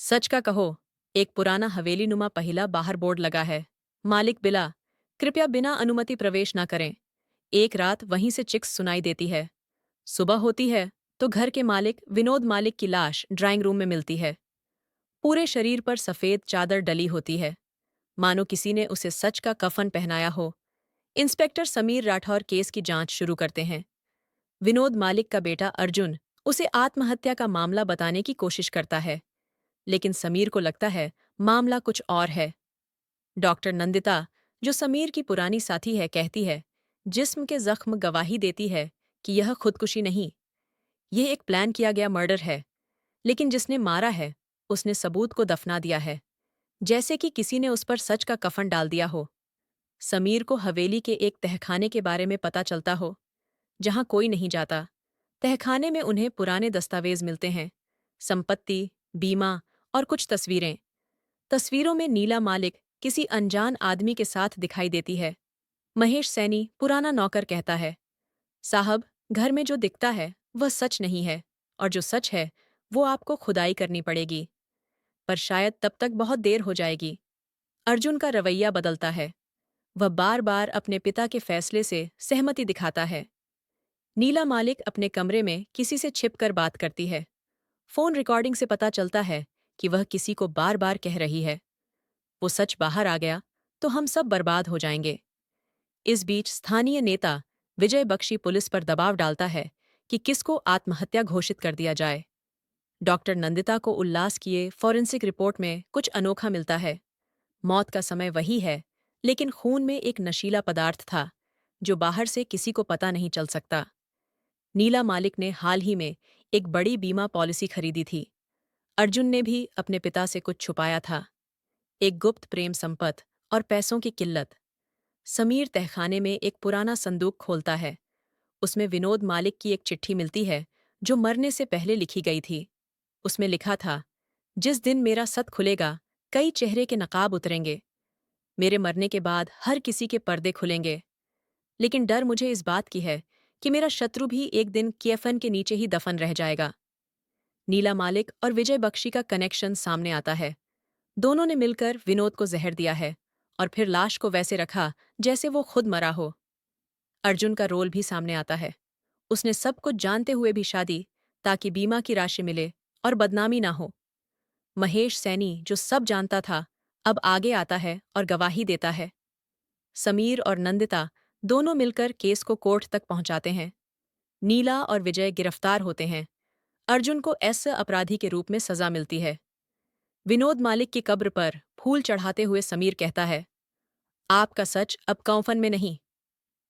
सच का कहो, एक पुराना हवेली नुमा पहिला बाहर बोर्ड लगा है। मालिक बिला, कृपया बिना अनुमति प्रवेश न करें। एक रात वहीं से चिक्स सुनाई देती है। सुबह होती है तो घर के मालिक विनोद मालिक की लाश ड्राइंग रूम में मिलती है। पूरे शरीर पर सफेद चादर डली होती है, मानो किसी ने उसे सच का कफन पहनाया हो। इंस्पेक्टर समीर राठौर केस की जांच शुरू करते हैं। विनोद मालिक का बेटा अर्जुन उसे आत्महत्या का मामला बताने की कोशिश करता है, लेकिन समीर को लगता है मामला कुछ और है। डॉक्टर नंदिता, जो समीर की पुरानी साथी है, कहती है जिस्म के जख्म गवाही देती है कि यह खुदकुशी नहीं, यह एक प्लान किया गया मर्डर है। लेकिन जिसने मारा है उसने सबूत को दफना दिया है, जैसे कि किसी ने उस पर सच का कफन डाल दिया हो। समीर को हवेली के एक तहखाने के बारे में पता चलता हो, जहां कोई नहीं जाता। तहखाने में उन्हें पुराने दस्तावेज मिलते हैं, संपत्ति, बीमा और कुछ तस्वीरें। तस्वीरों में नीला मालिक किसी अनजान आदमी के साथ दिखाई देती है। महेश सैनी, पुराना नौकर, कहता है, साहब, घर में जो दिखता है वह सच नहीं है, और जो सच है वो आपको खुदाई करनी पड़ेगी। पर शायद तब तक बहुत देर हो जाएगी। अर्जुन का रवैया बदलता है। वह बार बार अपने पिता के फैसले से सहमति दिखाता है। नीला मालिक अपने कमरे में किसी से छिपकर बात करती है। फोन रिकॉर्डिंग से पता चलता है कि वह किसी को बार बार कह रही है, वो सच बाहर आ गया तो हम सब बर्बाद हो जाएंगे। इस बीच स्थानीय नेता विजय बख्शी पुलिस पर दबाव डालता है कि किसको आत्महत्या घोषित कर दिया जाए। डॉक्टर नंदिता को उल्लास किए फॉरेंसिक रिपोर्ट में कुछ अनोखा मिलता है। मौत का समय वही है, लेकिन खून में एक नशीला पदार्थ था जो बाहर से किसी को पता नहीं चल सकता। नीला मालिक ने हाल ही में एक बड़ी बीमा पॉलिसी खरीदी थी। अर्जुन ने भी अपने पिता से कुछ छुपाया था, एक गुप्त प्रेम संपत्ति और पैसों की किल्लत। समीर तहखाने में एक पुराना संदूक खोलता है। उसमें विनोद मालिक की एक चिट्ठी मिलती है जो मरने से पहले लिखी गई थी। उसमें लिखा था, जिस दिन मेरा सत खुलेगा कई चेहरे के नकाब उतरेंगे। मेरे मरने के बाद हर किसी के पर्दे खुलेंगे। लेकिन डर मुझे इस बात की है कि मेरा शत्रु भी एक दिन केफन के नीचे ही दफन रह जाएगा। नीला मालिक और विजय बख्शी का कनेक्शन सामने आता है। दोनों ने मिलकर विनोद को जहर दिया है और फिर लाश को वैसे रखा जैसे वो खुद मरा हो। अर्जुन का रोल भी सामने आता है। उसने सब कुछ जानते हुए भी शादी, ताकि बीमा की राशि मिले और बदनामी ना हो। महेश सैनी, जो सब जानता था, अब आगे आता है और गवाही देता है। समीर और नंदिता दोनों मिलकर केस को कोर्ट तक पहुंचाते हैं। नीला और विजय गिरफ्तार होते हैं। अर्जुन को ऐसे अपराधी के रूप में सजा मिलती है। विनोद मालिक की कब्र पर फूल चढ़ाते हुए समीर कहता है, आपका सच अब कौफन में नहीं,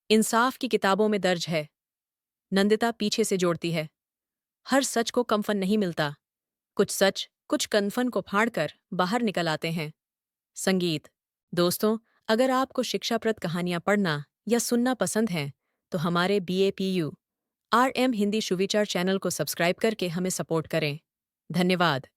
इंसाफ की किताबों में दर्ज है। नंदिता पीछे से जोड़ती है, हर सच को कम्फन नहीं मिलता, कुछ सच कुछ कन्फन को फाड़कर बाहर निकल आते हैं। संगीत। दोस्तों, अगर आपको शिक्षाप्रद कहानियां पढ़ना या सुनना पसंद हैं, तो हमारे BAPU RM हिंदी सुविचार चैनल को सब्सक्राइब करके हमें सपोर्ट करें। धन्यवाद।